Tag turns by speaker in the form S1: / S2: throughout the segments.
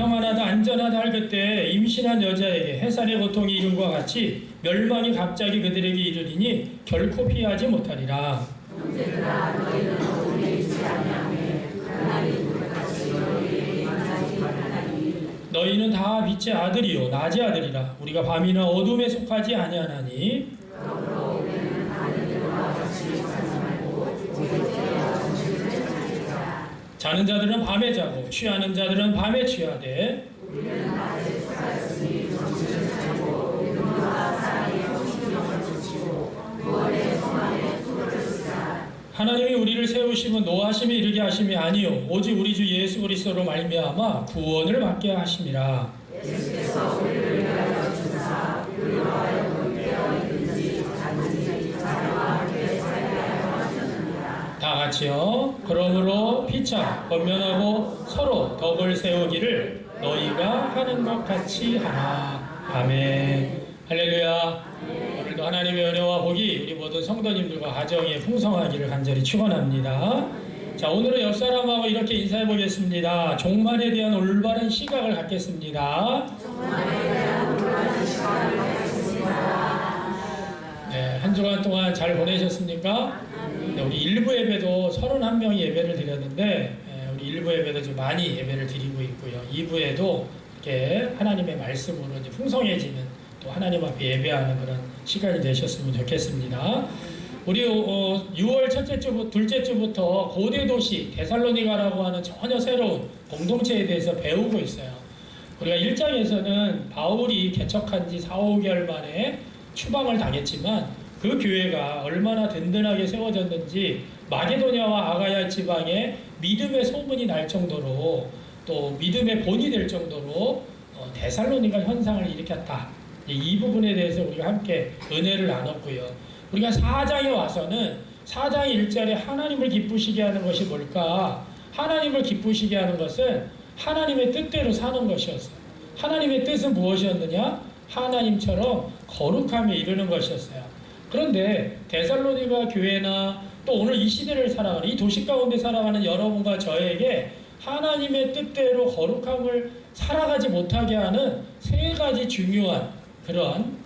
S1: 평안하다 안전하다 할 그때 임신한 여자에게 해산의 고통이 이름과 같이 멸망이 갑자기 그들에게 이르리니 결코 피하지 못하리라.
S2: 형제들아 너희는 어둠에 있지 아니하며 하나님과 같이 너희에게 만나지 말하나니
S1: 너희는 다 빛의 아들이요 낮의 아들이라. 우리가 밤이나 어둠에 속하지 아니하나니
S2: 그러므로 우리는 다른 이들과 같이 사지 말고 오직 죄와 정신을 지키자.
S1: 자는 자들은 밤에 자고 취하는 자들은 밤에 취하되
S2: 우리는 낮에 속하였으니 정신을 차리고 믿음과 사랑의 정신을 지키고 구원의 소망에 품을 쓰자.
S1: 하나님이 우리를 세우심은 노하심에 이르게 하심이 아니요 오직 우리 주 예수 그리스도로 말미암아 구원을 받게 하심이라.
S2: 예수께서 우리를 위하여 주사 우리와 하여금 깨어있든지 자든지 자녀와 함께 살게 하려 하셨느니라.
S1: 다 같이요. 그러므로 피차 권면하고 서로 덕을 세우기를 너희가 하는 것 같이 하라. 아멘. 할렐루야. 오늘도 하나님의 은혜와 복이 우리 모든 성도님들과 가정에 풍성하기를 간절히 축원합니다. 자, 오늘은 옆 사람하고 이렇게 인사해 보겠습니다. 종말에 대한 올바른 시각을 갖겠습니다. 네, 한 주간 동안 잘 보내셨습니까? 네, 우리 일부 예배도 31명이 예배를 드렸는데 우리 일부 예배도 좀 많이 예배를 드리고 있고요. 2부에도 이렇게 하나님의 말씀으로 이제 풍성해지는 또 하나님 앞에 예배하는 그런 시간이 되셨으면 좋겠습니다. 우리 6월 첫째 주, 둘째 주부터 고대 도시 데살로니가라고 하는 전혀 새로운 공동체에 대해서 배우고 있어요. 우리가 1장에서는 바울이 개척한 지 4, 5개월 만에 추방을 당했지만 그 교회가 얼마나 든든하게 세워졌는지 마게도냐와 아가야 지방에 믿음의 소문이 날 정도로 또 믿음의 본이 될 정도로 데살로니가 현상을 일으켰다. 이 부분에 대해서 우리가 함께 은혜를 나눴고요. 우리가 4장에 와서는 4장 1절에 하나님을 기쁘시게 하는 것이 뭘까? 하나님을 기쁘시게 하는 것은 하나님의 뜻대로 사는 것이었어요. 하나님의 뜻은 무엇이었느냐? 하나님처럼 거룩함에 이르는 것이었어요. 그런데 데살로니가 교회나 또 오늘 이 시대를 살아가는 이 도시 가운데 살아가는 여러분과 저에게 하나님의 뜻대로 거룩함을 살아가지 못하게 하는 세 가지 중요한 그런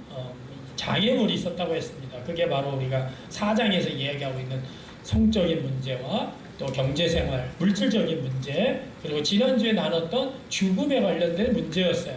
S1: 장애물이 있었다고 했습니다. 그게 바로 우리가 4장에서 이야기하고 있는 성적인 문제와 또 경제생활, 물질적인 문제, 그리고 지난주에 나눴던 죽음에 관련된 문제였어요.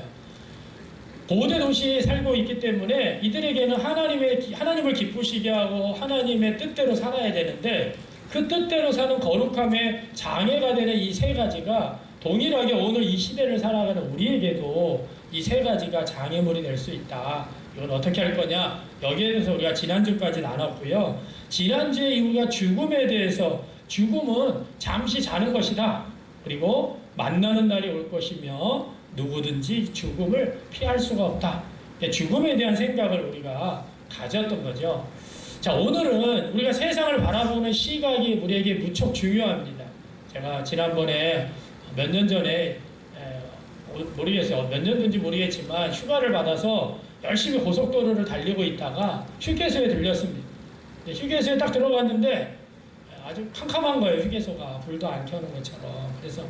S1: 고대 도시에 살고 있기 때문에 이들에게는 하나님을 기쁘시게 하고 하나님의 뜻대로 살아야 되는데 그 뜻대로 사는 거룩함에 장애가 되는 이 세 가지가 동일하게 오늘 이 시대를 살아가는 우리에게도 이 세 가지가 장애물이 될 수 있다. 이건 어떻게 할 거냐? 여기에 대해서 우리가 지난주까지 나눴고요. 지난주에 우리가 죽음에 대해서 죽음은 잠시 자는 것이다. 그리고 만나는 날이 올 것이며 누구든지 죽음을 피할 수가 없다. 죽음에 대한 생각을 우리가 가졌던 거죠. 자, 오늘은 우리가 세상을 바라보는 시각이 우리에게 무척 중요합니다. 제가 지난번에 몇 년 전에 모르겠어요. 몇 년인지 모르겠지만 휴가를 받아서 열심히 고속도로를 달리고 있다가 휴게소에 들렸습니다. 휴게소에 딱 들어갔는데 아주 캄캄한 거예요. 휴게소가 불도 안 켜는 것처럼. 그래서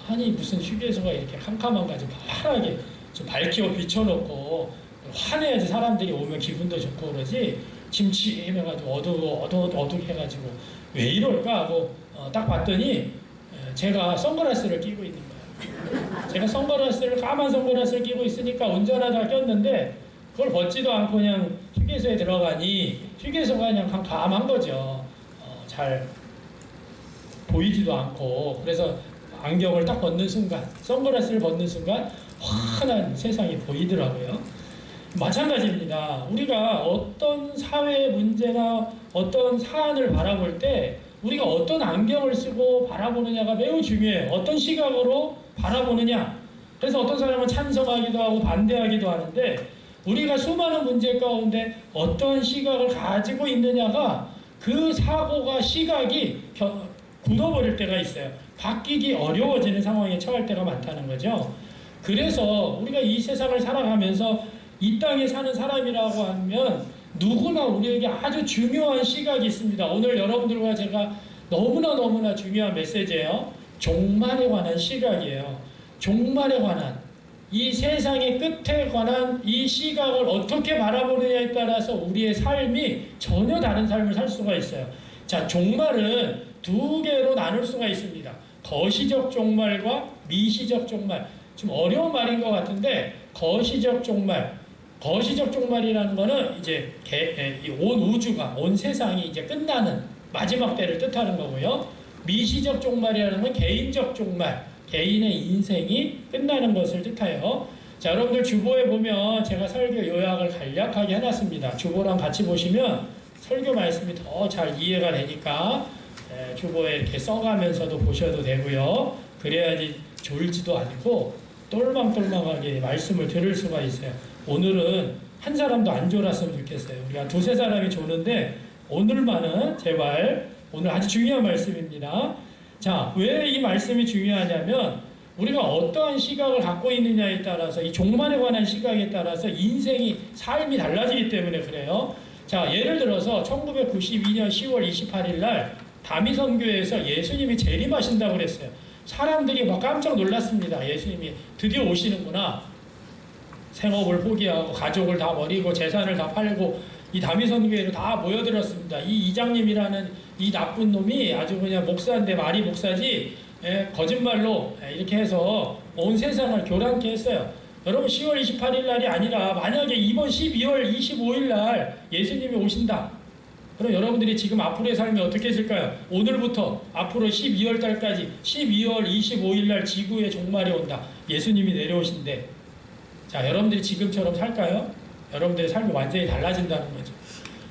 S1: 아니 무슨 휴게소가 이렇게 캄캄한가 좀 환하게 좀 밝히고 비춰놓고 환해야지 사람들이 오면 기분도 좋고 그러지 침침해가지고 어둑해가지고 왜 이럴까 하고 딱 봤더니 제가 선글라스를 끼고 있는 거예요. 제가 까만 선글라스를 끼고 있으니까 운전하다가 꼈는데 그걸 벗지도 않고 그냥 휴게소에 들어가니 휴게소가 그냥 캄캄한 거죠. 잘 보이지도 않고. 그래서 안경을 딱 벗는 순간, 선글라스를 벗는 순간 환한 세상이 보이더라고요. 마찬가지입니다. 우리가 어떤 사회 문제나 어떤 사안을 바라볼 때 우리가 어떤 안경을 쓰고 바라보느냐가 매우 중요해요. 어떤 시각으로 바라보느냐. 그래서 어떤 사람은 찬성하기도 하고 반대하기도 하는데 우리가 수많은 문제 가운데 어떤 시각을 가지고 있느냐가 그 사고가 시각이 굳어버릴 때가 있어요. 바뀌기 어려워지는 상황에 처할 때가 많다는 거죠. 그래서 우리가 이 세상을 살아가면서 이 땅에 사는 사람이라고 하면 누구나 우리에게 아주 중요한 시각이 있습니다. 오늘 여러분들과 제가 너무나 중요한 메시지예요. 종말에 관한 시각이에요. 종말에 관한 이 세상의 끝에 관한 이 시각을 어떻게 바라보느냐에 따라서 우리의 삶이 전혀 다른 삶을 살 수가 있어요. 자, 종말은 두 개로 나눌 수가 있습니다. 거시적 종말과 미시적 종말. 좀 어려운 말인 것 같은데 거시적 종말이라는 거는 이제 온 우주가, 온 세상이 이제 끝나는 마지막 때를 뜻하는 거고요. 미시적 종말이라는 건 개인적 종말, 개인의 인생이 끝나는 것을 뜻해요. 자, 여러분들 주보에 보면 제가 설교 요약을 간략하게 해놨습니다. 주보랑 같이 보시면 설교 말씀이 더 잘 이해가 되니까 주보에 이렇게 써가면서도 보셔도 되고요. 그래야지 졸지도 않고 똘망똘망하게 말씀을 들을 수가 있어요. 오늘은 한 사람도 안 졸았으면 좋겠어요. 우리가 두세 사람이 조는데 오늘만은 제발, 오늘 아주 중요한 말씀입니다. 자, 왜 이 말씀이 중요하냐면 우리가 어떠한 시각을 갖고 있느냐에 따라서, 이 종말에 관한 시각에 따라서 인생이, 삶이 달라지기 때문에 그래요. 자, 예를 들어서 1992년 10월 28일 날 다미선교회에서 예수님이 재림하신다고 그랬어요. 사람들이 막 깜짝 놀랐습니다. 예수님이 드디어 오시는구나. 생업을 포기하고 가족을 다 버리고 재산을 다 팔고 이 다미선교회로 다 모여들었습니다. 이 이장님이라는 이 나쁜 놈이 아주 그냥 목사인데 말이 목사지, 거짓말로 이렇게 해서 온 세상을 교란케 했어요. 여러분, 10월 28일 날이 아니라 만약에 이번 12월 25일 날 예수님이 오신다. 그럼 여러분들이 지금 앞으로의 삶이 어떻게 있을까요? 오늘부터 앞으로 12월 달까지 12월 25일 날 지구의 종말이 온다. 예수님이 내려오신대. 자, 여러분들이 지금처럼 살까요? 여러분들의 삶이 완전히 달라진다는 거죠.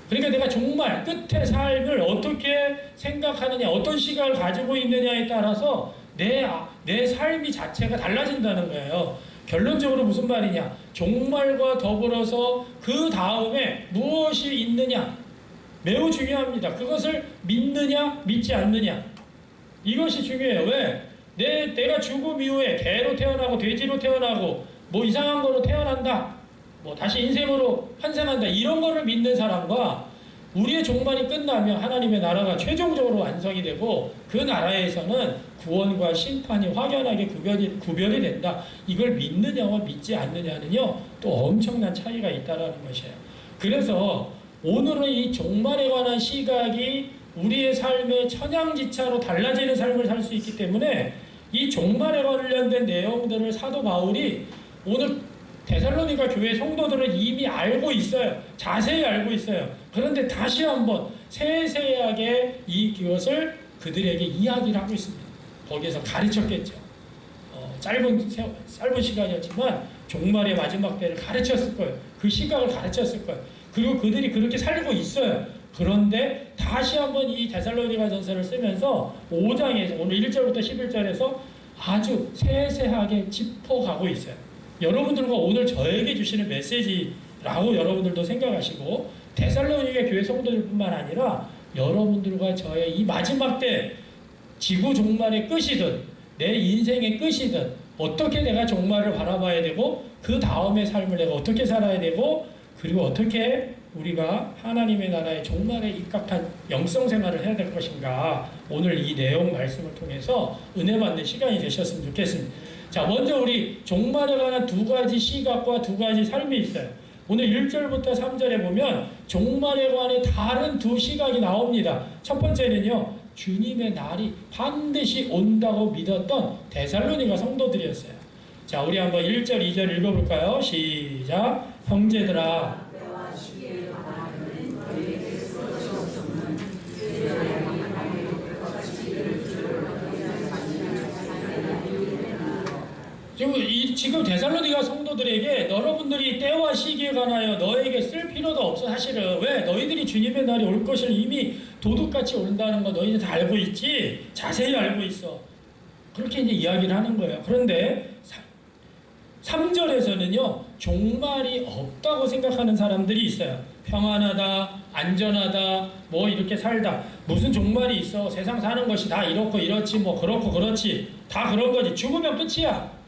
S1: 그러니까 내가 종말, 끝의 삶을 어떻게 생각하느냐, 어떤 시각을 가지고 있느냐에 따라서 내 삶이 자체가 달라진다는 거예요. 결론적으로 무슨 말이냐? 종말과 더불어서 그 다음에 무엇이 있느냐? 매우 중요합니다. 그것을 믿느냐, 믿지 않느냐. 이것이 중요해요. 왜? 내가 죽음 이후에 개로 태어나고 돼지로 태어나고 뭐 이상한 거로 태어난다. 뭐 다시 인생으로 환생한다. 이런 거를 믿는 사람과 우리의 종말이 끝나면 하나님의 나라가 최종적으로 완성이 되고 그 나라에서는 구원과 심판이 확연하게 구별이 된다. 이걸 믿느냐와 믿지 않느냐는요, 또 엄청난 차이가 있다는 것이에요. 그래서 오늘은 이 종말에 관한 시각이 우리의 삶의 천양지차로 달라지는 삶을 살 수 있기 때문에 이 종말에 관련된 내용들을 사도 바울이 오늘 데살로니가 교회 성도들은 이미 알고 있어요. 자세히 알고 있어요. 그런데 다시 한번 세세하게 이것을 그들에게 이야기를 하고 있습니다. 거기에서 가르쳤겠죠. 짧은 시간이었지만 종말의 마지막 때를 가르쳤을 거예요. 그 시각을 가르쳤을 거예요. 그리고 그들이 그렇게 살고 있어요. 그런데 다시 한번 이 데살로니가 전서를 쓰면서 5장에서 오늘 1절부터 11절에서 아주 세세하게 짚어가고 있어요. 여러분들과 오늘 저에게 주시는 메시지라고 여러분들도 생각하시고, 데살로니가 교회 성도들뿐만 아니라 여러분들과 저의 이 마지막 때 지구 종말의 끝이든 내 인생의 끝이든 어떻게 내가 종말을 바라봐야 되고 그 다음의 삶을 내가 어떻게 살아야 되고 그리고 어떻게 우리가 하나님의 나라의 종말에 입각한 영성 생활을 해야 될 것인가, 오늘 이 내용 말씀을 통해서 은혜 받는 시간이 되셨으면 좋겠습니다. 자, 먼저 우리 종말에 관한 두 가지 시각과 두 가지 삶이 있어요. 오늘 1절부터 3절에 보면 종말에 관해 다른 두 시각이 나옵니다. 첫 번째는요, 주님의 날이 반드시 온다고 믿었던 데살로니가 성도들이었어요. 자, 우리 한번 1절, 2절 읽어볼까요? 시작. 형제들아, 지금 데살로니가 성도들에게 여러분들이 때와 시기에 관하여 너에게 쓸 필요도 없어. 사실은 왜? 너희들이 주님의 날이 올 것을 이미 도둑같이 온다는 거 너희들 다 알고 있지? 자세히 알고 있어. 그렇게 이제 이야기를 하는 거예요. 그런데 3절에서는요, 종말이 없다고 생각하는 사람들이 있어요. 평안하다, 안전하다, 뭐 이렇게 살다. 무슨 종말이 있어? 세상 사는 것이 다 이렇고 이렇지, 뭐 그렇고 그렇지. 다 그런 거지. 죽으면 끝이야.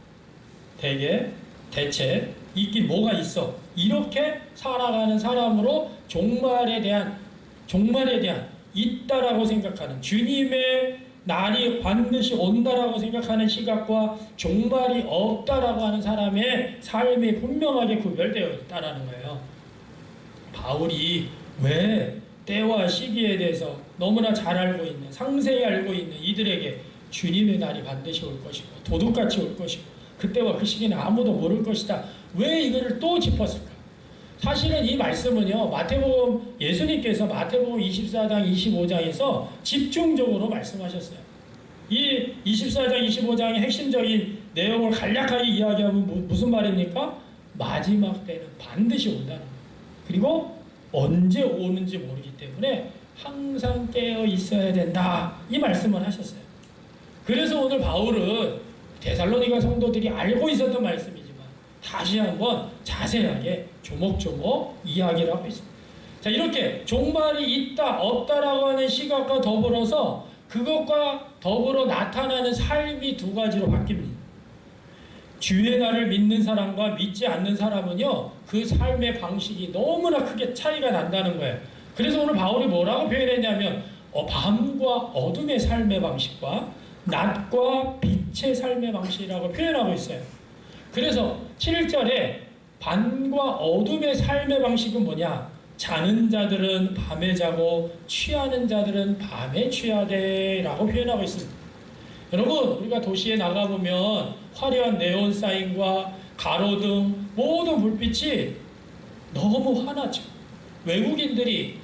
S1: 대체 있긴 뭐가 있어. 이렇게 살아가는 사람으로 종말에 대한 있다라고 생각하는, 주님의 날이 반드시 온다라고 생각하는 시각과 종말이 없다라고 하는 사람의 삶이 분명하게 구별되어 있다라는 거예요. 바울이 왜 때와 시기에 대해서 너무나 잘 알고 있는, 상세히 알고 있는 이들에게 주님의 날이 반드시 올 것이고 도둑같이 올 것이고 그때와 그 시기는 아무도 모를 것이다, 왜 이거를 또 짚었을까? 사실은 이 말씀은요, 마태복음, 예수님께서 마태복음 24장 25장에서 집중적으로 말씀하셨어요. 이 24장 25장의 핵심적인 내용을 간략하게 이야기하면 무슨 말입니까? 마지막 때는 반드시 온다는 거예요. 그리고 언제 오는지 모르기 때문에 항상 깨어 있어야 된다, 이 말씀을 하셨어요. 그래서 오늘 바울은 데살로니가 성도들이 알고 있었던 말씀이지만 다시 한번 자세하게 조목조목 이야기를 하고 있습니다. 자, 이렇게 종말이 있다 없다라고 하는 시각과 더불어서 그것과 더불어 나타나는 삶이 두 가지로 바뀝니다. 주의 날을 믿는 사람과 믿지 않는 사람은요, 그 삶의 방식이 너무나 크게 차이가 난다는 거예요. 그래서 오늘 바울이 뭐라고 표현했냐면 밤과 어둠의 삶의 방식과 낮과 빛의 삶의 방식이라고 표현하고 있어요. 그래서 7절에 밤과 어둠의 삶의 방식은 뭐냐? 자는 자들은 밤에 자고 취하는 자들은 밤에 취하되 라고 표현하고 있습니다. 여러분, 우리가 도시에 나가보면 화려한 네온 사인과 가로등 모든 불빛이 너무 환하죠. 외국인들이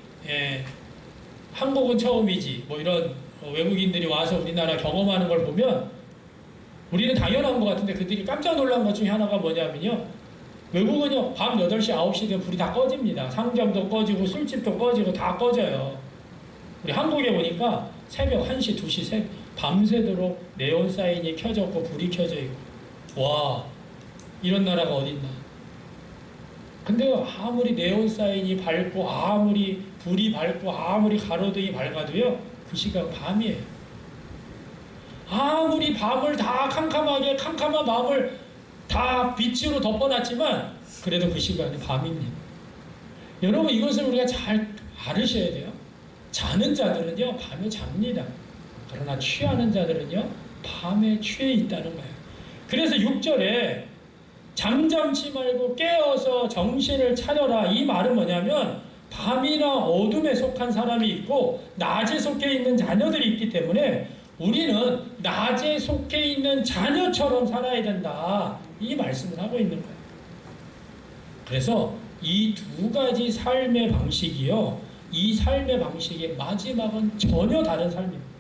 S1: 한국은 처음이지 뭐 이런 외국인들이 와서 우리나라 경험하는 걸 보면 우리는 당연한 것 같은데 그들이 깜짝 놀란 것 중에 하나가 뭐냐면요, 외국은요 밤 8시 9시 되면 불이 다 꺼집니다. 상점도 꺼지고 술집도 꺼지고 다 꺼져요. 우리 한국에 보니까 새벽 1시 2시 밤새도록 네온 사인이 켜졌고 불이 켜져 있고, 와, 이런 나라가 어딨나. 근데 아무리 네온 사인이 밝고 아무리 불이 밝고 아무리 가로등이 밝아도요, 그 시간 밤이에요. 아무리 밤을 다 캄캄한 밤을 다 빛으로 덮어놨지만 그래도 그 시간이 밤입니다. 여러분, 이것을 우리가 잘 알으셔야 돼요. 자는 자들은요 밤에 잡니다. 그러나 취하는 자들은요 밤에 취해 있다는 거예요. 그래서 6절에 잠잠치 말고 깨어서 정신을 차려라, 이 말은 뭐냐면 밤이나 어둠에 속한 사람이 있고 낮에 속해 있는 자녀들이 있기 때문에 우리는 낮에 속해 있는 자녀처럼 살아야 된다, 이 말씀을 하고 있는 거예요. 그래서 이 두 가지 삶의 방식이요, 이 삶의 방식의 마지막은 전혀 다른 삶입니다.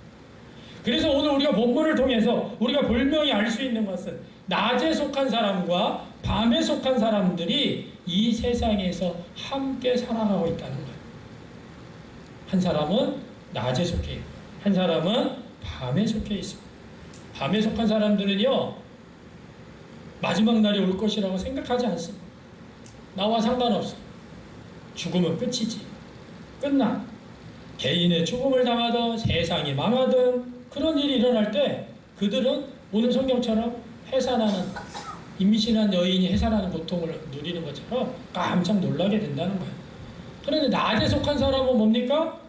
S1: 그래서 오늘 우리가 본문을 통해서 우리가 분명히 알 수 있는 것은 낮에 속한 사람과 밤에 속한 사람들이 이 세상에서 함께 살아가고 있다는 거예요. 한 사람은 낮에 속해 있고 한 사람은 밤에 속해 있습니다. 밤에 속한 사람들은요 마지막 날이 올 것이라고 생각하지 않습니다. 나와 상관없어. 죽으면 끝이지. 끝나. 개인의 죽음을 당하든 세상이 망하든 그런 일이 일어날 때 그들은 오늘 성경처럼 해산하는, 임신한 여인이 해산하는 고통을 누리는 것처럼 깜짝 놀라게 된다는 거예요. 그런데 낮에 속한 사람은 뭡니까?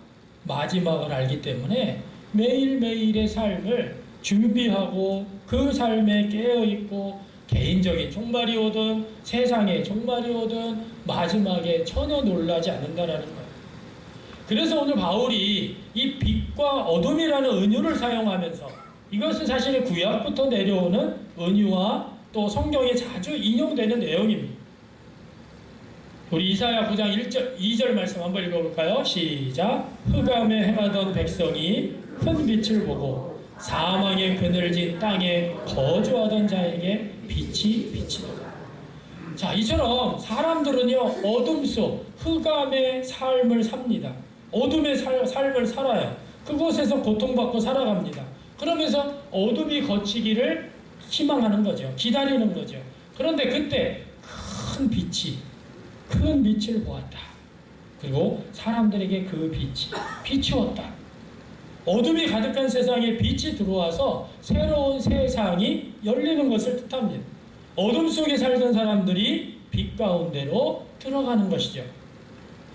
S1: 마지막을 알기 때문에 매일매일의 삶을 준비하고 그 삶에 깨어있고 개인적인 종말이 오든 세상의 종말이 오든 마지막에 전혀 놀라지 않는다라는 거예요. 그래서 오늘 바울이 이 빛과 어둠이라는 은유를 사용하면서, 이것은 사실 구약부터 내려오는 은유와 또 성경에 자주 인용되는 내용입니다. 우리 이사야 9장 1절, 2절 말씀 한번 읽어볼까요? 시작. 흑암에 행하던 백성이 큰 빛을 보고 사망의 그늘진 땅에 거주하던 자에게 빛이 비치더라. 자, 이처럼 사람들은요 어둠 속 흑암의 삶을 삽니다. 어둠의 삶을 살아요. 그곳에서 고통받고 살아갑니다. 그러면서 어둠이 거치기를 희망하는 거죠. 기다리는 거죠. 그런데 그때 큰 빛을 보았다. 그리고 사람들에게 그 빛이 비추었다. 어둠이 가득한 세상에 빛이 들어와서 새로운 세상이 열리는 것을 뜻합니다. 어둠 속에 살던 사람들이 빛 가운데로 들어가는 것이죠.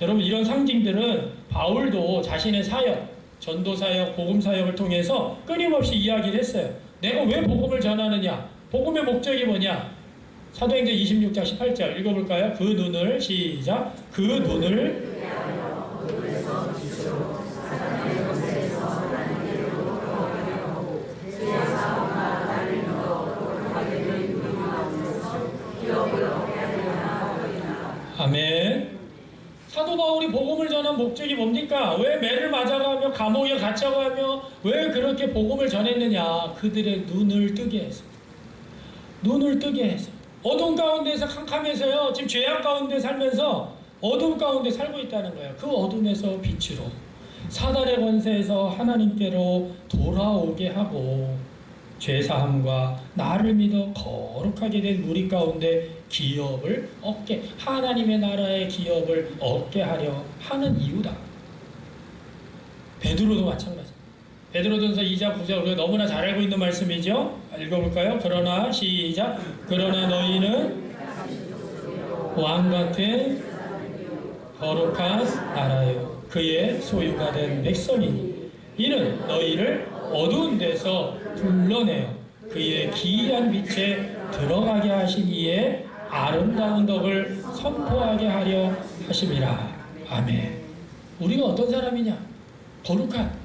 S1: 여러분, 이런 상징들은 바울도 자신의 사역, 전도 사역, 복음 사역을 통해서 끊임없이 이야기를 했어요. 내가 왜 복음을 전하느냐? 복음의 목적이 뭐냐? 사도행전 26장 18절 읽어볼까요? 그 눈을 시작. 그 눈을 아멘. 사도 바울이 복음을 전한 목적이 뭡니까? 왜 매를 맞아가며 감옥에 갇혀가며 왜 그렇게 복음을 전했느냐? 그들의 눈을 뜨게 해서. 눈을 뜨게 해서. 어둠 가운데서 캄캄해서요. 지금 죄악 가운데 살면서 어둠 가운데 살고 있다는 거예요. 그 어둠에서 빛으로 사단의 권세에서 하나님께로 돌아오게 하고 죄사함과 나를 믿어 거룩하게 된 무리 가운데 기업을 얻게, 하나님의 나라의 기업을 얻게 하려 하는 이유다. 베드로도 마찬가지. 베드로전서 2장 9절 우리가 너무나 잘 알고 있는 말씀이죠. 읽어볼까요? 그러나 시작. 그러나 너희는 왕같은 거룩한 나라요 그의 소유가 된 백성이니 이는 너희를 어두운 데서 불러내어 그의 기이한 빛에 들어가게 하신 이의 아름다운 덕을 선포하게 하려 하심이라. 아멘. 우리가 어떤 사람이냐? 거룩한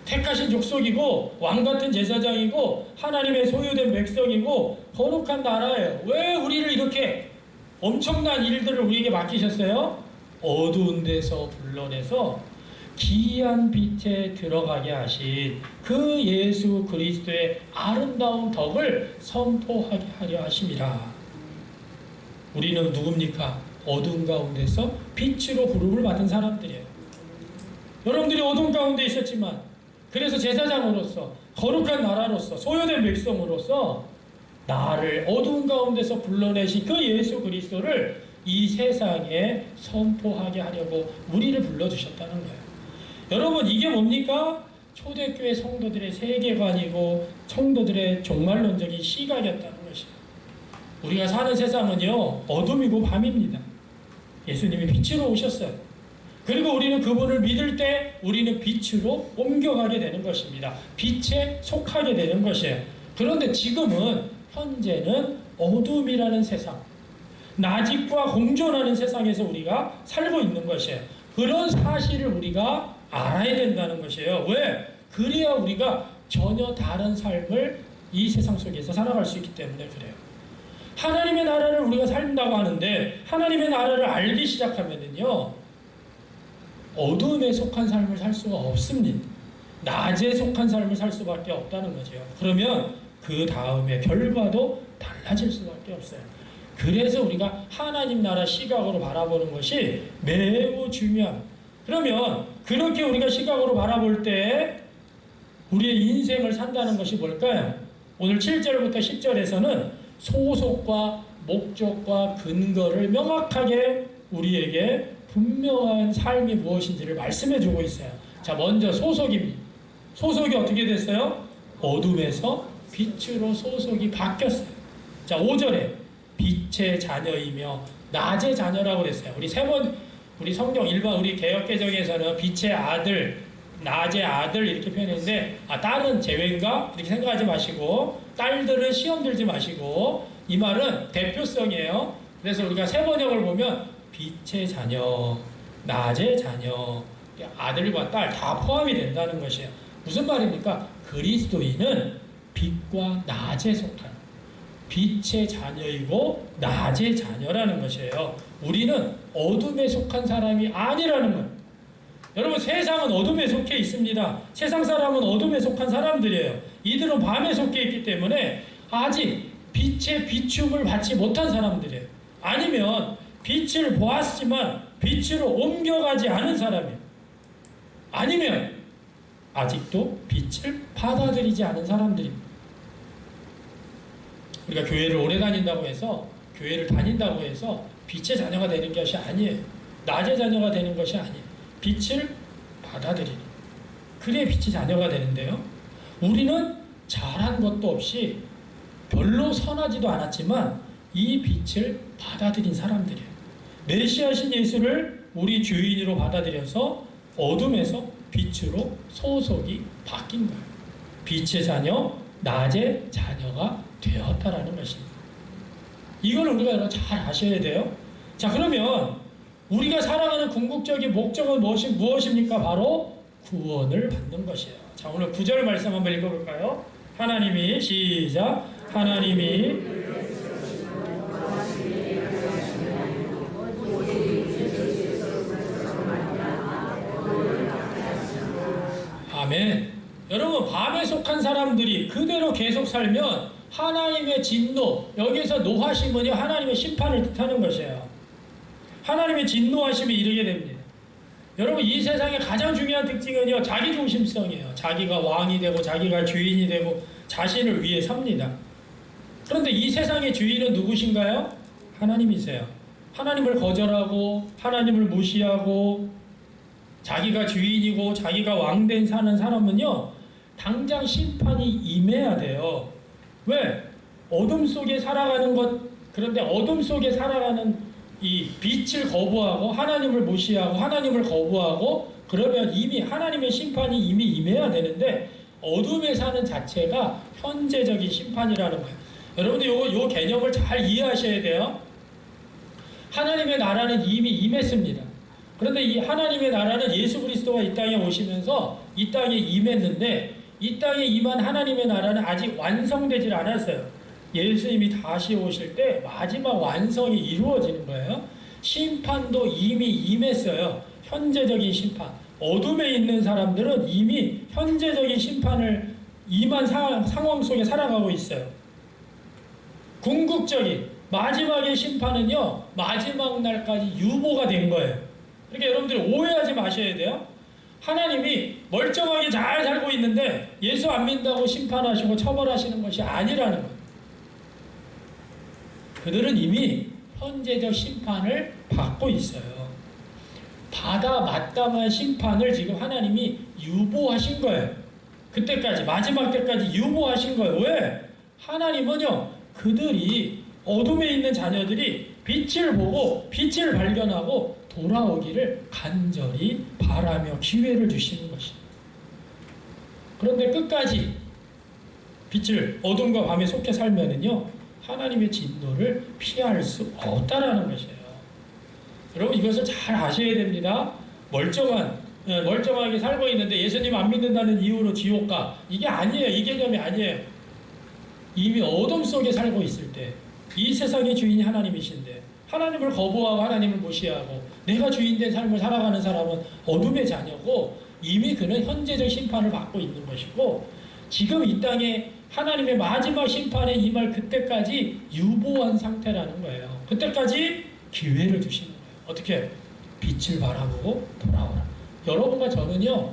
S1: 택하신 족속이고 왕같은 제사장이고 하나님의 소유된 백성이고 거룩한 나라예요. 왜 우리를 이렇게 엄청난 일들을 우리에게 맡기셨어요? 어두운 데서 불러내서 기이한 빛에 들어가게 하신 그 예수 그리스도의 아름다운 덕을 선포하게 하려 하심이라. 우리는 누굽니까? 어두운 가운데서 빛으로 부름을 받은 사람들이에요. 여러분들이 어두운 가운데 있었지만 그래서 제사장으로서 거룩한 나라로서 소유된 백성으로서 나를 어두운 가운데서 불러내신 그 예수 그리스도를 이 세상에 선포하게 하려고 우리를 불러주셨다는 거예요. 여러분 이게 뭡니까? 초대교회 성도들의 세계관이고 성도들의 종말론적인 시각이었다는 것이에요. 우리가 사는 세상은요 어둠이고 밤입니다. 예수님이 빛으로 오셨어요. 그리고 우리는 그분을 믿을 때 우리는 빛으로 옮겨가게 되는 것입니다. 빛에 속하게 되는 것이에요. 그런데 지금은 현재는 어둠이라는 세상, 나직과 공존하는 세상에서 우리가 살고 있는 것이에요. 그런 사실을 우리가 알아야 된다는 것이에요. 왜? 그래야 우리가 전혀 다른 삶을 이 세상 속에서 살아갈 수 있기 때문에 그래요. 하나님의 나라를 우리가 살린다고 하는데 하나님의 나라를 알기 시작하면은요 어둠에 속한 삶을 살 수가 없습니다. 낮에 속한 삶을 살 수밖에 없다는 거죠. 그러면 그 다음에 결과도 달라질 수밖에 없어요. 그래서 우리가 하나님 나라 시각으로 바라보는 것이 매우 중요합니다. 그러면 그렇게 우리가 시각으로 바라볼 때 우리의 인생을 산다는 것이 뭘까요? 오늘 7절부터 10절에서는 소속과 목적과 근거를 명확하게 우리에게 분명한 삶이 무엇인지를 말씀해 주고 있어요. 자, 먼저 소속입니다. 소속이 어떻게 됐어요? 어둠에서 빛으로 소속이 바뀌었어요. 자, 5절에 빛의 자녀이며 낮의 자녀라고 그랬어요. 우리 성경 일반 우리 개역개정에서는 빛의 아들, 낮의 아들 이렇게 표현했는데 딸은 제외인가? 이렇게 생각하지 마시고 딸들은 시험 들지 마시고 이 말은 대표성이에요. 그래서 우리가 세 번역을 보면 빛의 자녀, 낮의 자녀, 아들과 딸 다 포함이 된다는 것이에요. 무슨 말입니까? 그리스도인은 빛과 낮에 속한 빛의 자녀이고 낮의 자녀라는 것이에요. 우리는 어둠에 속한 사람이 아니라는 거예요. 여러분 세상은 어둠에 속해 있습니다. 세상 사람은 어둠에 속한 사람들이에요. 이들은 밤에 속해 있기 때문에 아직 빛의 비춤을 받지 못한 사람들이에요. 아니면 빛을 보았지만 빛으로 옮겨가지 않은 사람이에요. 아니면 아직도 빛을 받아들이지 않은 사람들입니다. 우리가 교회를 오래 다닌다고 해서 교회를 다닌다고 해서 빛의 자녀가 되는 것이 아니에요. 낮의 자녀가 되는 것이 아니에요. 빛을 받아들이는 그래야 빛의 자녀가 되는데요. 우리는 잘한 것도 없이 별로 선하지도 않았지만 이 빛을 받아들인 사람들이에요. 메시아신 예수를 우리 주인으로 받아들여서 어둠에서 빛으로 소속이 바뀐 거예요. 빛의 자녀, 낮의 자녀가 되었다라는 것입니다. 이걸 우리가 여러분 잘 아셔야 돼요. 자, 그러면 우리가 살아가는 궁극적인 목적은 무엇입니까? 바로 구원을 받는 것이에요. 자, 오늘 9절 말씀 한번 읽어볼까요? 하나님이 시작. 하나님이 아멘. 여러분, 밤에 속한 사람들이 그대로 계속 살면 하나님의 진노, 여기서 노하심은요, 하나님의 심판을 뜻하는 것이에요. 하나님의 진노하심에 이르게 됩니다. 여러분, 이 세상의 가장 중요한 특징은요, 자기중심성이에요. 자기가 왕이 되고 자기가 주인이 되고 자신을 위해 삽니다. 그런데 이 세상의 주인은 누구신가요? 하나님이세요. 하나님을 거절하고 하나님을 무시하고 자기가 주인이고 자기가 왕된 사는 사람은요, 당장 심판이 임해야 돼요. 왜? 어둠 속에 살아가는 것, 그런데 어둠 속에 살아가는 이 빛을 거부하고 하나님을 무시하고 하나님을 거부하고 그러면 이미 하나님의 심판이 이미 임해야 되는데 어둠에 사는 자체가 현재적인 심판이라는 거예요. 여러분들 요 개념을 잘 이해하셔야 돼요. 하나님의 나라는 이미 임했습니다. 그런데 이 하나님의 나라는 예수 그리스도가 이 땅에 오시면서 이 땅에 임했는데 이 땅에 임한 하나님의 나라는 아직 완성되질 않았어요. 예수님이 다시 오실 때 마지막 완성이 이루어지는 거예요. 심판도 이미 임했어요. 현재적인 심판. 어둠에 있는 사람들은 이미 현재적인 심판을 임한 상황 속에 살아가고 있어요. 궁극적인 마지막의 심판은요, 마지막 날까지 유보가 된 거예요. 그러니까 여러분들이 오해하지 마셔야 돼요. 하나님이 멀쩡하게 잘 살고 있는데 예수 안 믿는다고 심판하시고 처벌하시는 것이 아니라는 거예요. 그들은 이미 현재적 심판을 받고 있어요. 받아 마땅한 심판을 지금 하나님이 유보하신 거예요. 그때까지, 마지막 때까지 유보하신 거예요. 왜? 하나님은요, 그들이 어둠에 있는 자녀들이 빛을 보고 빛을 발견하고 돌아오기를 간절히 바라며 기회를 주시는 것입니다. 그런데 끝까지 빛을 어둠과 밤에 속해 살면은요, 하나님의 진노를 피할 수 없다라는 것이에요. 여러분, 이것을 잘 아셔야 됩니다. 멀쩡하게 살고 있는데 예수님 안 믿는다는 이유로 지옥 가. 이게 아니에요. 이 개념이 아니에요. 이미 어둠 속에 살고 있을 때, 이 세상의 주인이 하나님이신데 하나님을 거부하고 하나님을 무시하고 내가 주인된 삶을 살아가는 사람은 어둠의 자녀고 이미 그는 현재적 심판을 받고 있는 것이고 지금 이 땅에 하나님의 마지막 심판에 임할 그때까지 유보한 상태라는 거예요. 그때까지 기회를 주시는 거예요. 어떻게? 빛을 바라보고 돌아오라. 여러분과 저는요,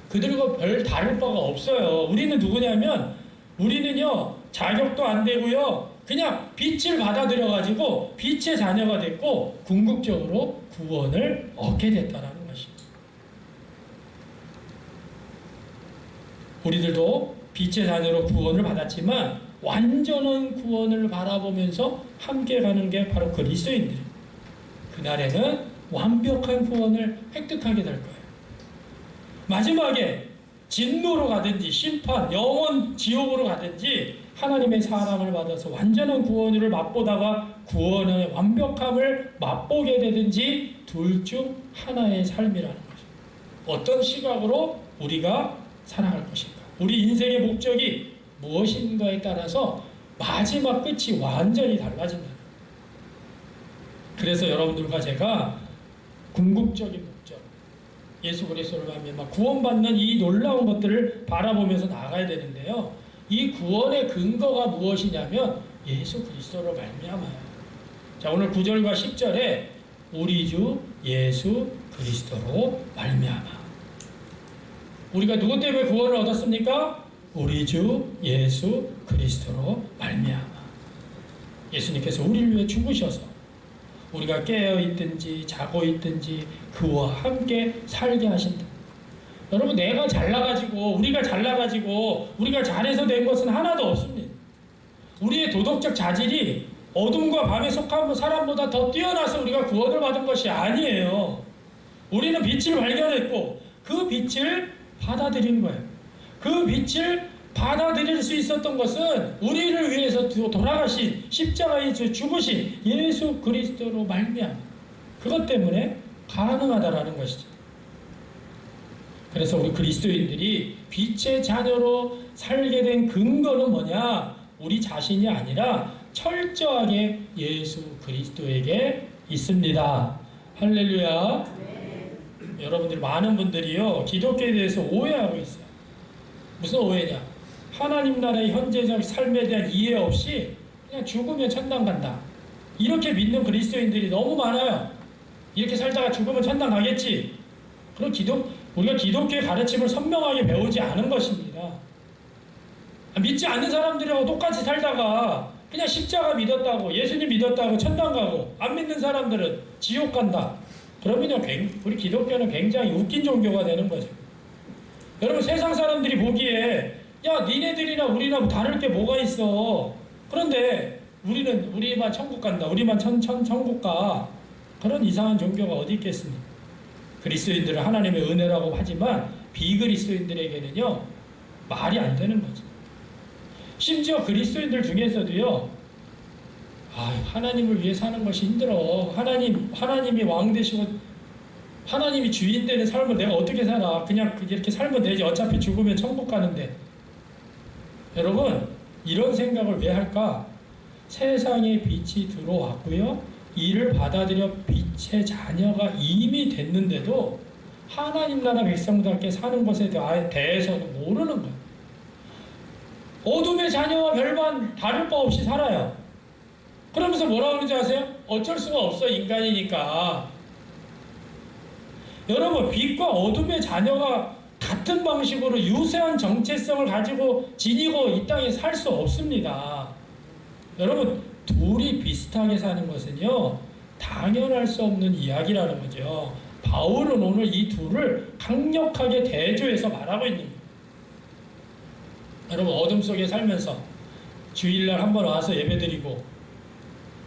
S1: 그들과 별 다를 바가 없어요. 우리는 누구냐면 우리는요, 자격도 안 되고요, 그냥 빛을 받아들여가지고 빛의 자녀가 됐고 궁극적으로 구원을 얻게 됐다는 것입니다. 우리들도 빛의 자녀로 구원을 받았지만 완전한 구원을 바라보면서 함께 가는 게 바로 그리스도인들입니다. 그날에는 완벽한 구원을 획득하게 될 거예요. 마지막에 진노로 가든지 심판, 영원 지옥으로 가든지 하나님의 사랑을 받아서 완전한 구원을 맛보다가 구원의 완벽함을 맛보게 되든지 둘 중 하나의 삶이라는 거죠. 어떤 시각으로 우리가 살아갈 것인가, 우리 인생의 목적이 무엇인가에 따라서 마지막 끝이 완전히 달라진다. 그래서 여러분들과 제가 궁극적인 목적, 예수 그리스도를 말미암아 구원받는 이 놀라운 것들을 바라보면서 나아가야 되는데요, 이 구원의 근거가 무엇이냐면 예수 그리스도로 말미암아요. 자, 오늘 9절과 10절에 우리 주 예수 그리스도로 말미암아. 우리가 누구 때문에 구원을 얻었습니까? 우리 주 예수 그리스도로 말미암아. 예수님께서 우리를 위해 죽으셔서 우리가 깨어 있든지 자고 있든지 그와 함께 살게 하신다. 여러분, 내가 잘나가지고 우리가 잘나가지고 우리가 잘해서 된 것은 하나도 없습니다. 우리의 도덕적 자질이 어둠과 밤에 속한 사람보다 더 뛰어나서 우리가 구원을 받은 것이 아니에요. 우리는 빛을 발견했고 그 빛을 받아들인 거예요. 그 빛을 받아들일 수 있었던 것은 우리를 위해서 돌아가신 십자가에 죽으신 예수 그리스도로 말미암아 그것 때문에 가능하다라는 것이죠. 그래서 우리 그리스도인들이 빛의 자녀로 살게 된 근거는 뭐냐? 우리 자신이 아니라 철저하게 예수 그리스도에게 있습니다. 할렐루야. 여러분들 많은 분들이요 기독교에 대해서 오해하고 있어요. 무슨 오해냐? 하나님 나라의 현재적 삶에 대한 이해 없이 그냥 죽으면 천당 간다. 이렇게 믿는 그리스도인들이 너무 많아요. 이렇게 살다가 죽으면 천당 가겠지. 그럼 우리가 기독교의 가르침을 선명하게 배우지 않은 것입니다. 믿지 않는 사람들하고 똑같이 살다가 그냥 십자가 믿었다고 예수님 믿었다고 천당 가고 안 믿는 사람들은 지옥 간다. 그러면 우리 기독교는 굉장히 웃긴 종교가 되는 거죠. 여러분 세상 사람들이 보기에 야 니네들이나 우리나 다를 게 뭐가 있어. 그런데 우리만 천국 간다. 우리만 천국 가. 그런 이상한 종교가 어디 있겠습니까? 그리스도인들은 하나님의 은혜라고 하지만 비그리스도인들에게는요 말이 안 되는 거죠. 심지어 그리스도인들 중에서도요 하나님을 위해 사는 것이 힘들어. 하나님이 왕 되시고 하나님이 주인 되는 삶을 내가 어떻게 살아. 그냥 이렇게 살면 되지. 어차피 죽으면 천국 가는데. 여러분 이런 생각을 왜 할까? 세상에 빛이 들어왔고요 이를 받아들여 빛의 자녀가 이미 됐는데도 하나님 나라 백성답게 사는 것에 대해서는 모르는 거예요. 어둠의 자녀와 별반 다를 바 없이 살아요. 그러면서 뭐라고 그러는지 아세요? 어쩔 수가 없어 인간이니까. 여러분 빛과 어둠의 자녀가 같은 방식으로 유사한 정체성을 가지고 지니고 이 땅에 살 수 없습니다. 여러분 둘이 비슷하게 사는 것은요 당연할 수 없는 이야기라는 거죠. 바울은 오늘 이 둘을 강력하게 대조해서 말하고 있는 거예요. 여러분 어둠 속에 살면서 주일날 한번 와서 예배드리고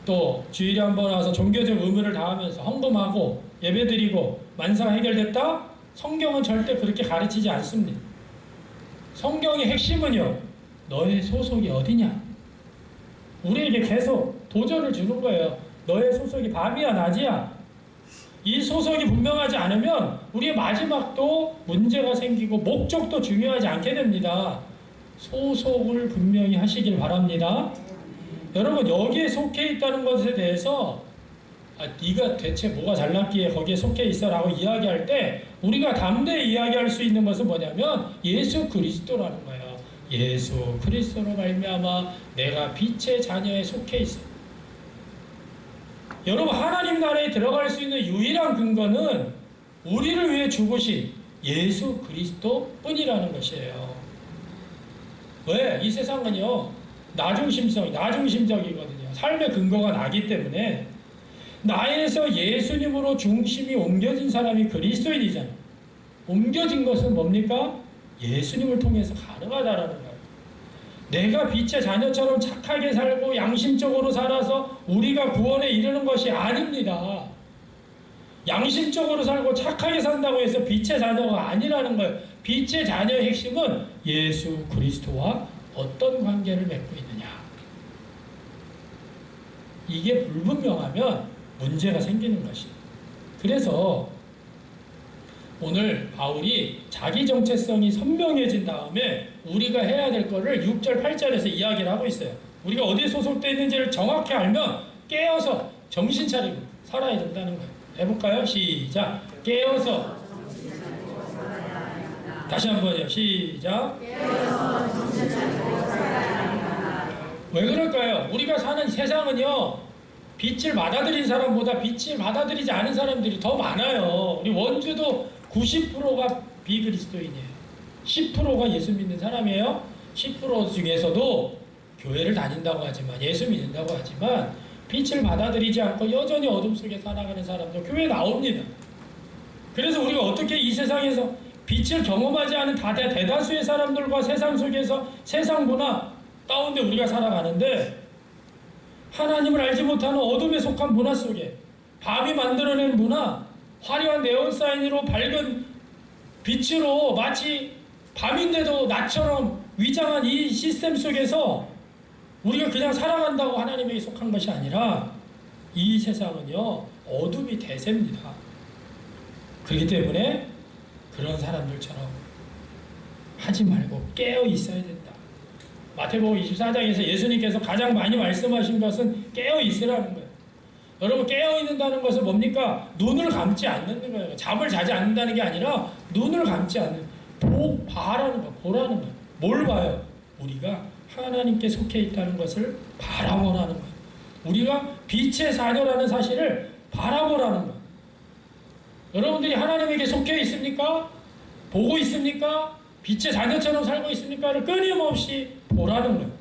S1: 또 주일에 한번 와서 종교적 의무를 다하면서 헌금하고 예배드리고 만사 해결됐다? 성경은 절대 그렇게 가르치지 않습니다. 성경의 핵심은요 너의 소속이 어디냐? 우리에게 계속 도전을 주는 거예요. 너의 소속이 밤이야 낮이야? 이 소속이 분명하지 않으면 우리의 마지막도 문제가 생기고 목적도 중요하지 않게 됩니다. 소속을 분명히 하시길 바랍니다. 여러분 여기에 속해 있다는 것에 대해서 네가 대체 뭐가 잘났기에 거기에 속해 있어 라고 이야기할 때 우리가 담대히 이야기할 수 있는 것은 뭐냐면 예수 그리스도라는 거예요. 예수 그리스도로 말미암아 내가 빛의 자녀에 속해 있어. 여러분 하나님 나라에 들어갈 수 있는 유일한 근거는 우리를 위해 죽으신 예수 그리스도 뿐이라는 것이에요. 왜? 이 세상은요 나중심적이거든요. 삶의 근거가 나기 때문에 나에서 예수님으로 중심이 옮겨진 사람이 그리스도인이잖아요. 옮겨진 것은 뭡니까? 예수님을 통해서 가능하다라는 거예요. 내가 빛의 자녀처럼 착하게 살고 양심적으로 살아서 우리가 구원에 이르는 것이 아닙니다. 양심적으로 살고 착하게 산다고 해서 빛의 자녀가 아니라는 거예요. 빛의 자녀의 핵심은 예수 그리스도와 어떤 관계를 맺고 있느냐. 이게 불분명하면 문제가 생기는 것이에요. 그래서 오늘 바울이 자기 정체성이 선명해진 다음에 우리가 해야 될 거를 6절 8절에서 이야기를 하고 있어요. 우리가 어디에 소속되어 있는지를 정확히 알면 깨어서 정신 차리고 살아야 된다는 거예요. 해볼까요? 시작. 깨어서 다시 한번요. 시작. 깨어서 정신 차리고 살아야 합니다. 왜 그럴까요? 우리가 사는 세상은요 빛을 받아들인 사람보다 빛을 받아들이지 않은 사람들이 더 많아요. 우리 원주도 90%가 비그리스도인이에요. 10%가 예수 믿는 사람이에요. 10% 중에서도 교회를 다닌다고 하지만 예수 믿는다고 하지만 빛을 받아들이지 않고 여전히 어둠 속에 살아가는 사람도 교회에 나옵니다. 그래서 우리가 어떻게 이 세상에서 빛을 경험하지 않은 대다수의 사람들과 세상 속에서 세상 문화 가운데 우리가 살아가는데 하나님을 알지 못하는 어둠에 속한 문화 속에 밤이 만들어낸 문화, 화려한 네온사인으로 밝은 빛으로 마치 밤인데도 낮처럼 위장한 이 시스템 속에서 우리가 그냥 살아간다고 하나님에게 속한 것이 아니라 이 세상은요 어둠이 대세입니다. 그렇기 때문에 그런 사람들처럼 하지 말고 깨어 있어야 된다. 마태복음 24장에서 예수님께서 가장 많이 말씀하신 것은 깨어 있으라는 거예요. 여러분 깨어 있는다는 것은 뭡니까? 눈을 감지 않는 거예요. 잠을 자지 않는다는 게 아니라 눈을 감지 않는 봐라는 거, 보라는 거예요. 뭘 봐요? 우리가 하나님께 속해 있다는 것을 바라보라는 거예요. 우리가 빛의 자녀라는 사실을 바라보라는 거예요. 여러분들이 하나님에게 속해 있습니까? 보고 있습니까? 빛의 자녀처럼 살고 있습니까?를 끊임없이 보라는 거예요.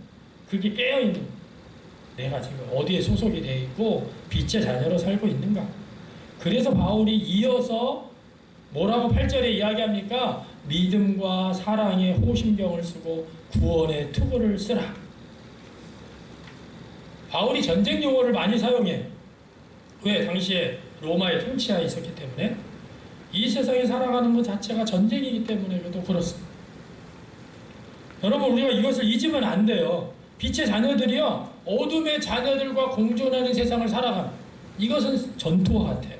S1: 그게 깨어있는 거예요. 내가 지금 어디에 소속이 되어 있고 빛의 자녀로 살고 있는가. 그래서 바울이 이어서 뭐라고 8절에 이야기합니까? 믿음과 사랑에 호심경을 쓰고 구원의 투구를 쓰라. 바울이 전쟁 용어를 많이 사용해요. 왜? 당시에 로마의 통치하에 있었기 때문에. 이 세상에 살아가는 것 자체가 전쟁이기 때문에도 그렇습니다. 여러분 우리가 이것을 잊으면 안 돼요. 빛의 자녀들이요 어둠의 자녀들과 공존하는 세상을 살아가는 이것은 전투와 같아요.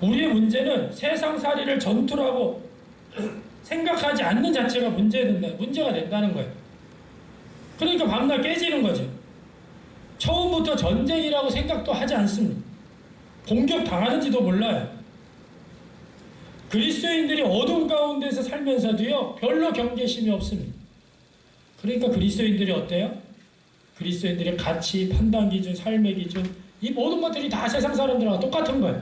S1: 우리의 문제는 세상살이를 전투라고 생각하지 않는 자체가 문제가 된다는 거예요. 그러니까 밤낮 깨지는 거죠. 처음부터 전쟁이라고 생각도 하지 않습니다. 공격 당하는지도 몰라요. 그리스도인들이 어둠 가운데서 살면서도요 별로 경계심이 없습니다. 그러니까 그리스도인들이 어때요? 그리스도인들의 가치, 판단 기준, 삶의 기준 이 모든 것들이 다 세상 사람들하고 똑같은 거예요.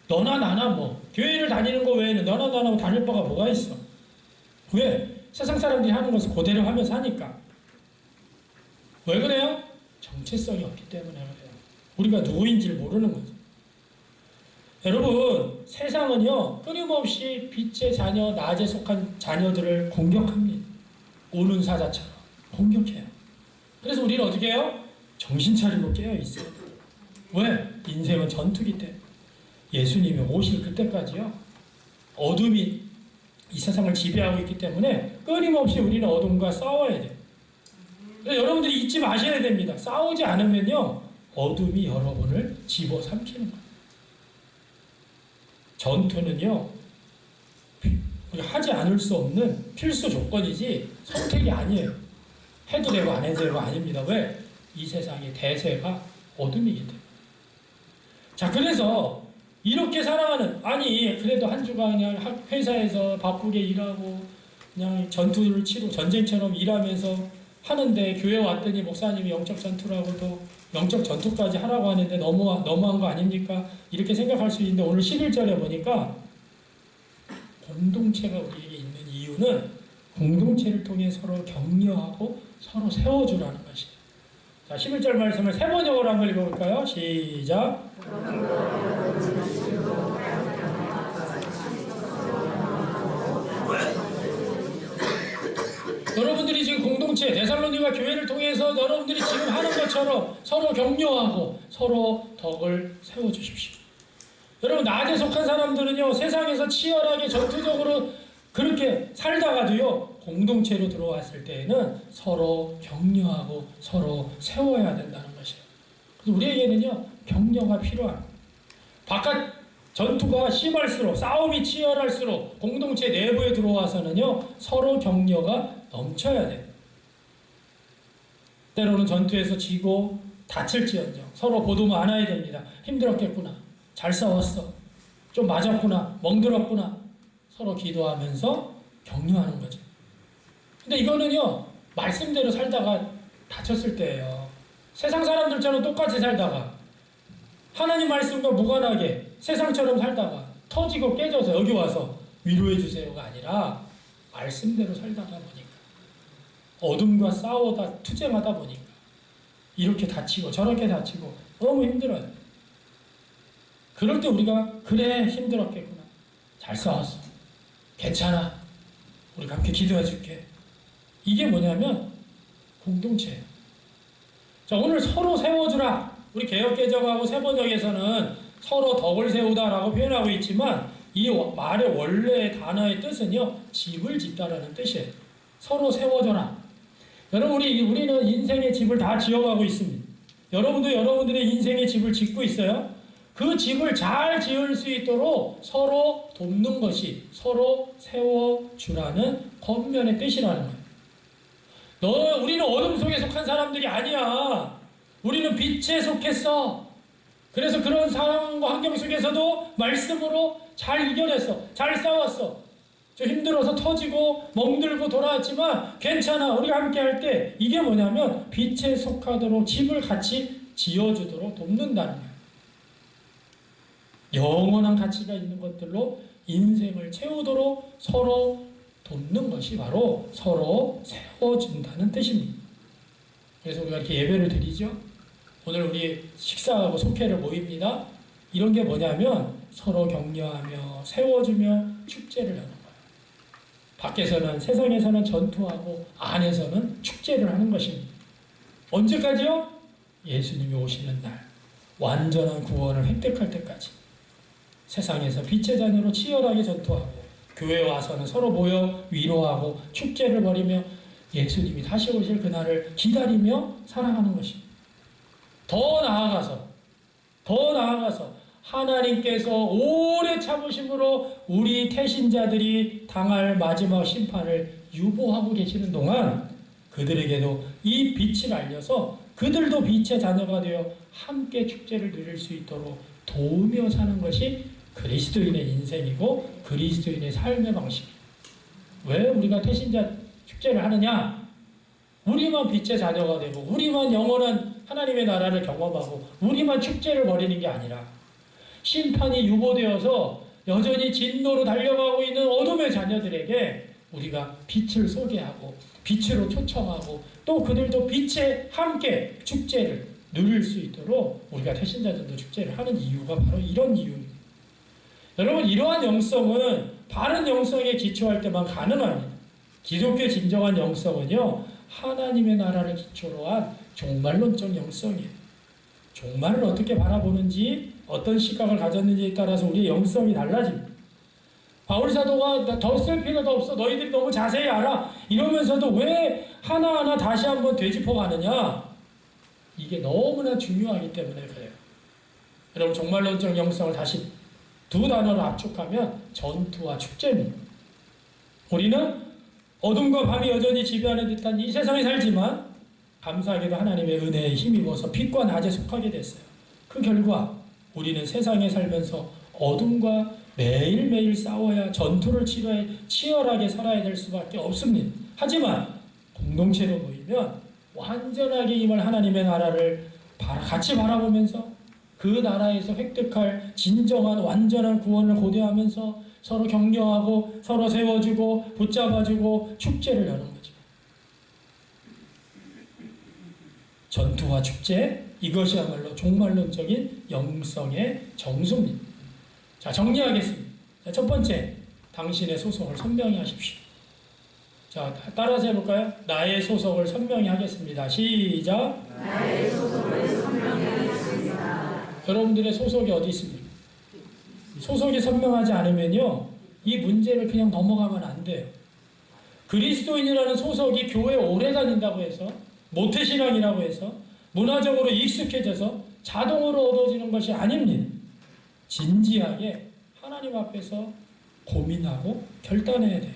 S1: 너나 나나 뭐 교회를 다니는 거 외에는 너나 나나 다닐 바가 뭐가 있어? 왜? 세상 사람들이 하는 것을 그대로 하면서 하니까. 왜 그래요? 정체성이 없기 때문에 그래요. 우리가 누구인지를 모르는 거죠. 여러분 세상은요 끊임없이 빛의 자녀, 낮에 속한 자녀들을 공격합니다. 오는 사자처럼 공격해요. 그래서 우리는 어떻게 해요? 정신 차리고 깨어 있어요. 왜? 인생은 전투기 때문에. 예수님이 오실 그때까지요 어둠이 이 세상을 지배하고 있기 때문에 끊임없이 우리는 어둠과 싸워야 돼요. 그래서 여러분들이 잊지 마셔야 됩니다. 싸우지 않으면요 어둠이 여러분을 집어삼키는 거예요. 전투는요 하지 않을 수 없는 필수 조건이지 선택이 아니에요. 해도 되고 안 해도 되고 아닙니다. 왜? 이 세상의 대세가 어둠이기 때문에. 자 그래서 이렇게 살아가는 아니 그래도 한 주간 그냥 회사에서 바쁘게 일하고 그냥 전투를 치고 전쟁처럼 일하면서 하는데 교회 왔더니 목사님이 영적 전투라고도 영적 전투까지 하라고 하는데 너무한 거 아닙니까? 이렇게 생각할 수 있는데 오늘 11절에 보니까 공동체가 우리에게 있는 이유는 공동체를 통해 서로 격려하고 서로 세워주라는 것이에요. 자, 11절 말씀을 세 번역으로 한번 읽어볼까요? 시작. 여러분들이 지금 공동체 데살로니가 교회를 통해서 여러분들이 지금 하는 것처럼 서로 격려하고 서로 덕을 세워주십시오. 여러분 낮에 속한 사람들은요 세상에서 치열하게 전투적으로 그렇게 살다가도요 공동체로 들어왔을 때에는 서로 격려하고 서로 세워야 된다는 것이에요. 그래서 우리에게는요 격려가 필요합니다. 바깥 전투가 심할수록 싸움이 치열할수록 공동체 내부에 들어와서는요 서로 격려가 넘쳐야 돼요. 때로는 전투에서 지고 다칠지언정 서로 보듬어 안아야 됩니다. 힘들었겠구나. 잘 싸웠어. 좀 맞았구나. 멍들었구나. 서로 기도하면서 격려하는 거죠. 근데 이거는요 말씀대로 살다가 다쳤을 때예요. 세상 사람들처럼 똑같이 살다가 하나님 말씀과 무관하게 세상처럼 살다가 터지고 깨져서 여기 와서 위로해 주세요가 아니라 말씀대로 살다가 보니까 어둠과 싸우다 투쟁하다 보니까 이렇게 다치고 저렇게 다치고 너무 힘들어요. 그럴 때 우리가 그래 힘들었겠구나. 잘 싸웠어. 괜찮아. 우리가 함께 기도해 줄게. 이게 뭐냐면 공동체예요. 자, 오늘 서로 세워주라. 우리 개혁개정하고 세번역에서는 서로 덕을 세우다라고 표현하고 있지만 이 말의 원래 단어의 뜻은요, 집을 짓다라는 뜻이에요. 서로 세워줘라. 여러분, 우리는 인생의 집을 다 지어가고 있습니다. 여러분도 여러분들의 인생의 집을 짓고 있어요. 그 집을 잘 지을 수 있도록 서로 돕는 것이 서로 세워주라는 겉면의 뜻이라는 거예요. 우리는 어둠 속에 속한 사람들이 아니야. 우리는 빛에 속했어. 그래서 그런 상황과 환경 속에서도 말씀으로 잘 이겨냈어. 잘 싸웠어. 좀 힘들어서 터지고 멍들고 돌아왔지만 괜찮아. 우리가 함께 할 때 이게 뭐냐면 빛에 속하도록 집을 같이 지어주도록 돕는다는 거예요. 영원한 가치가 있는 것들로 인생을 채우도록 서로 돕는 것이 바로 서로 세워준다는 뜻입니다. 그래서 우리가 이렇게 예배를 드리죠. 오늘 우리 식사하고 속회를 모입니다. 이런 게 뭐냐면 서로 격려하며 세워주며 축제를 하는 거예요. 밖에서는 세상에서는 전투하고 안에서는 축제를 하는 것입니다. 언제까지요? 예수님이 오시는 날 완전한 구원을 획득할 때까지 세상에서 빛의 자녀로 치열하게 전투하고 교회에 와서는 서로 모여 위로하고 축제를 벌이며 예수님이 다시 오실 그날을 기다리며 살아가는 것입니다. 더 나아가서 하나님께서 오래 참으심으로 우리 태신자들이 당할 마지막 심판을 유보하고 계시는 동안 그들에게도 이 빛을 알려서 그들도 빛의 자녀가 되어 함께 축제를 누릴 수 있도록 도우며 사는 것이 그리스도인의 인생이고 그리스도인의 삶의 방식이에요. 왜 우리가 태신자 축제를 하느냐? 우리만 빛의 자녀가 되고 우리만 영원한 하나님의 나라를 경험하고 우리만 축제를 벌이는 게 아니라 심판이 유보되어서 여전히 진노로 달려가고 있는 어둠의 자녀들에게 우리가 빛을 소개하고 빛으로 초청하고 또 그들도 빛에 함께 축제를 누릴 수 있도록 우리가 태신자들도 축제를 하는 이유가 바로 이런 이유입니다. 여러분, 이러한 영성은 바른 영성에 기초할 때만 가능합니다. 기독교의 진정한 영성은요, 하나님의 나라를 기초로 한 종말론적 영성이에요. 종말을 어떻게 바라보는지, 어떤 시각을 가졌는지에 따라서 우리의 영성이 달라집니다. 바울 사도가 더 쓸 필요도 없어. 너희들이 너무 자세히 알아. 이러면서도 왜 하나하나 다시 한번 되짚어가느냐? 이게 너무나 중요하기 때문에 그래요. 여러분, 종말론적 영성을 다시 두 단어로 압축하면 전투와 축제입니다. 우리는 어둠과 밤이 여전히 지배하는 듯한 이 세상에 살지만 감사하게도 하나님의 은혜에 힘입어서 빛과 낮에 속하게 됐어요. 그 결과 우리는 세상에 살면서 어둠과 매일매일 싸워야 전투를 치러야 치열하게 살아야 될 수밖에 없습니다. 하지만 공동체로 모이면 완전하게 임할 하나님의 나라를 같이 바라보면서 그 나라에서 획득할 진정한 완전한 구원을 고대하면서 서로 격려하고 서로 세워주고 붙잡아주고 축제를 여는 거죠. 전투와 축제, 이것이야말로 종말론적인 영성의 정수입니다. 자, 정리하겠습니다. 자, 첫 번째, 당신의 소속을 선명히 하십시오. 자, 따라서 해볼까요? 나의 소속을 선명히 하겠습니다. 시작.
S2: 나의 소속을 선명히 하겠습니다.
S1: 여러분들의 소속이 어디 있습니까? 소속이 선명하지 않으면요, 이 문제를 그냥 넘어가면 안 돼요. 그리스도인이라는 소속이 교회에 오래 다닌다고 해서, 모태신앙이라고 해서, 문화적으로 익숙해져서 자동으로 얻어지는 것이 아닙니다. 진지하게 하나님 앞에서 고민하고 결단해야 돼요.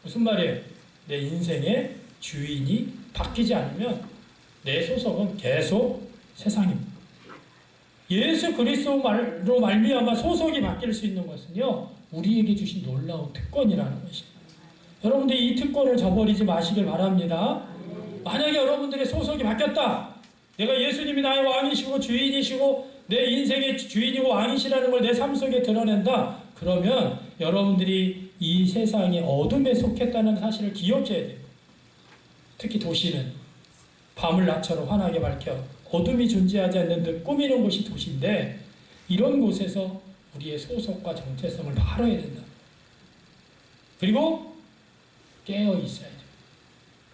S1: 무슨 말이에요? 내 인생의 주인이 바뀌지 않으면 내 소속은 계속 세상입니다. 예수 그리스도로 말미암아 소속이 바뀔 수 있는 것은요, 우리에게 주신 놀라운 특권이라는 것입니다. 여러분들 이 특권을 저버리지 마시길 바랍니다. 만약에 여러분들의 소속이 바뀌었다, 내가 예수님이 나의 왕이시고 주인이시고 내 인생의 주인이고 왕이시라는 걸 내 삶 속에 드러낸다, 그러면 여러분들이 이 세상의 어둠에 속했다는 사실을 기억해야 돼요. 특히 도시는 밤을 낮처럼 환하게 밝혀 어둠이 존재하지 않는 듯 꾸미는 곳이 도시인데, 이런 곳에서 우리의 소속과 정체성을 바라야 된다. 그리고 깨어 있어야 돼요.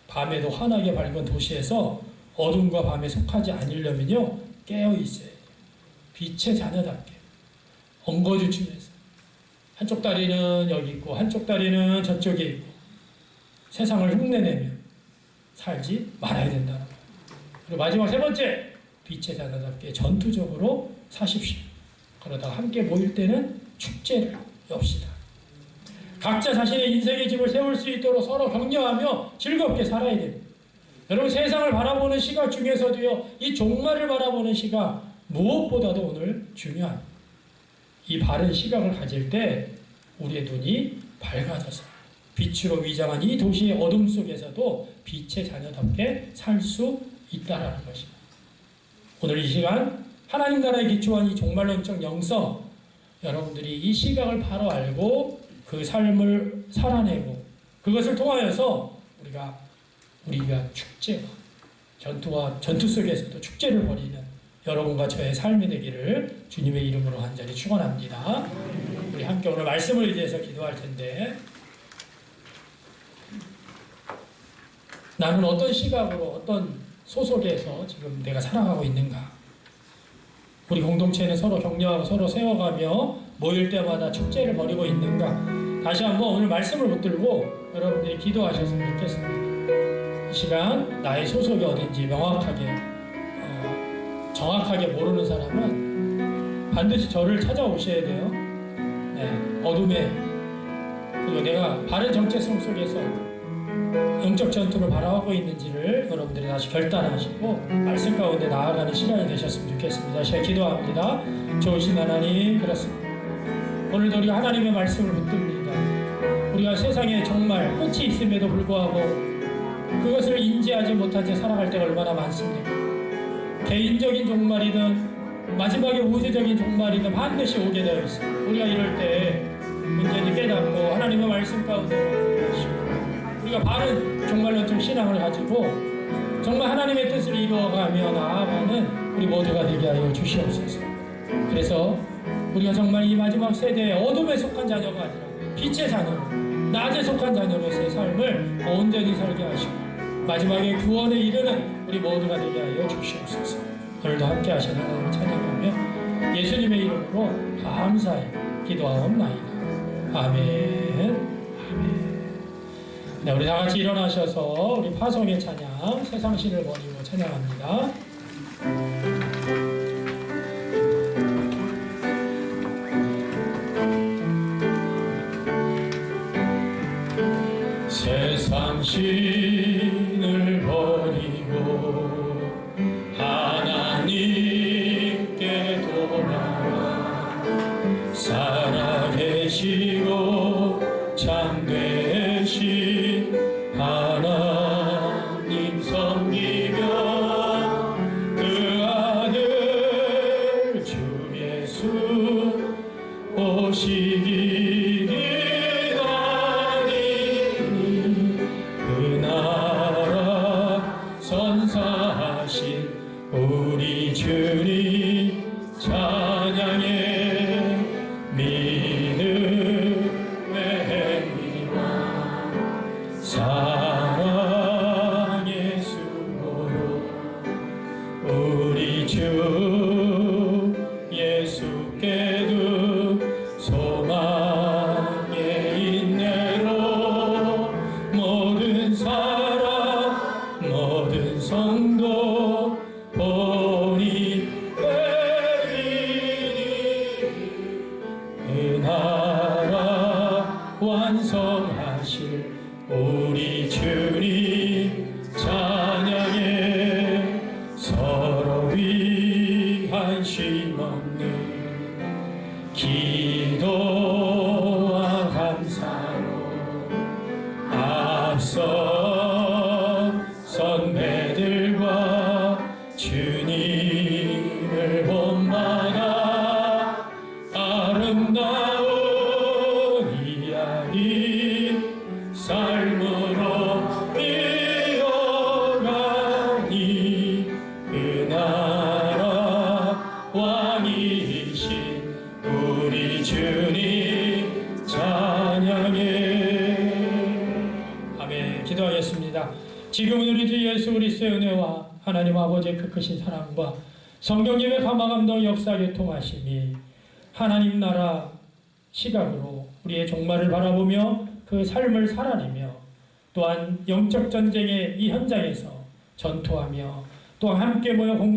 S1: 밤에도 환하게 밝은 도시에서 어둠과 밤에 속하지 않으려면요, 깨어 있어야 돼요. 빛의 자녀답게 엉거주춤해서 한쪽 다리는 여기 있고 한쪽 다리는 저쪽에 있고 세상을 흉내내며 살지 말아야 된다는 거예요. 그리고 마지막 세 번째, 빛의 자녀답게 전투적으로 사십시오. 그러다가 함께 모일 때는 축제를 엽시다. 각자 자신의 인생의 집을 세울 수 있도록 서로 격려하며 즐겁게 살아야 됩니다. 여러분, 세상을 바라보는 시각 중에서도요, 이 종말을 바라보는 시각 무엇보다도 오늘 중요합니다. 이 바른 시각을 가질 때 우리의 눈이 밝아져서 빛으로 위장한 이 도시의 어둠 속에서도 빛의 자녀답게 살 수 있다라는 것입니다. 오늘 이 시간 하나님 나라에 기초한 이 종말론적 영성, 여러분들이 이 시각을 바로 알고 그 삶을 살아내고 그것을 통하여서 우리가 축제와 전투 속에서도 축제를 벌이는 여러분과 저의 삶이 되기를 주님의 이름으로 간절히 축원합니다. 우리 함께 오늘 말씀을 의지해서 기도할 텐데, 나는 어떤 시각으로 어떤 소속에서 지금 내가 살아가고 있는가? 우리 공동체는 서로 격려하고 서로 세워가며 모일 때마다 축제를 벌이고 있는가? 다시 한번 오늘 말씀을 붙들고 여러분들이 기도하셨으면 좋겠습니다. 이 시간 나의 소속이 어딘지 명확하게 정확하게 모르는 사람은 반드시 저를 찾아오셔야 돼요. 어둠에, 그리고 내가 바른 정체성 속에서 영적 전투를 바라보고 있는지를 여러분들이 다시 결단하시고 말씀 가운데 나아가는 시간이 되셨으면 좋겠습니다. 다시 기도합니다. 좋으신 하나님, 그렇습니다. 오늘도 우리가 하나님의 말씀을 붙듭니다. 우리가 세상에 정말 끝이 있음에도 불구하고 그것을 인지하지 못한 채 살아갈 때가 얼마나 많습니까? 개인적인 종말이든 마지막에 우주적인 종말이든 반드시 오게 되어 있습니다. 우리가 이럴 때 온전히 깨닫고 하나님의 말씀 가운데 하시고 우리가 바른 종말론적 신앙을 가지고 정말 하나님의 뜻을 이루어가며 나아가는 우리 모두가 되게 하여 주시옵소서. 그래서 우리가 정말 이 마지막 세대에 어둠에 속한 자녀가 아니라 빛의 자녀로, 낮에 속한 자녀로서의 삶을 온전히 살게 하시고 마지막에 구원에 이르는 우리 모두가 되게 하여 주시옵소서. 오늘도 함께 하신 하나님을 찬양하며 예수님의 이름으로 감사히 기도하옵나이다. 아멘. 아멘. 네, 우리 다 같이 일어나셔서 우리 파송의 찬양, 세상신을 버리고 찬양합니다. 세상신을 버리고 하나님께 돌아와 살아계시고 참되신 하나님 섬기며 그 아들 주 예수 오시기 기다리니 그 나라 선사하신 우리 주님 찬양해 믿음의 행위와 사랑의 수고로 우리 주 예수께도 소망의 인내로 모든 사람 모든 성도 본이 그 나라 완성하실 우리 주님 찬양해 서로 위한 쉼없는 기도와 감사로 앞선 선배들과 주님을 본받아 아름다운 이야기 삶으로 이어가니 그 나라 왕이신 우리 주님 찬양해. 아멘. 기도하겠습니다. 지금은 우리 주 예수 그리스도의 은혜와 하나님 아버지의 그 크신 사랑과 성령님의 감화 감동 역사 교통하심이 하나님 나라 시각으로 우리의 종말을 바라보며 그 삶을 살아내며 또한 영적 전쟁의 이 현장에서 전투하며 또한 함께 모여 공동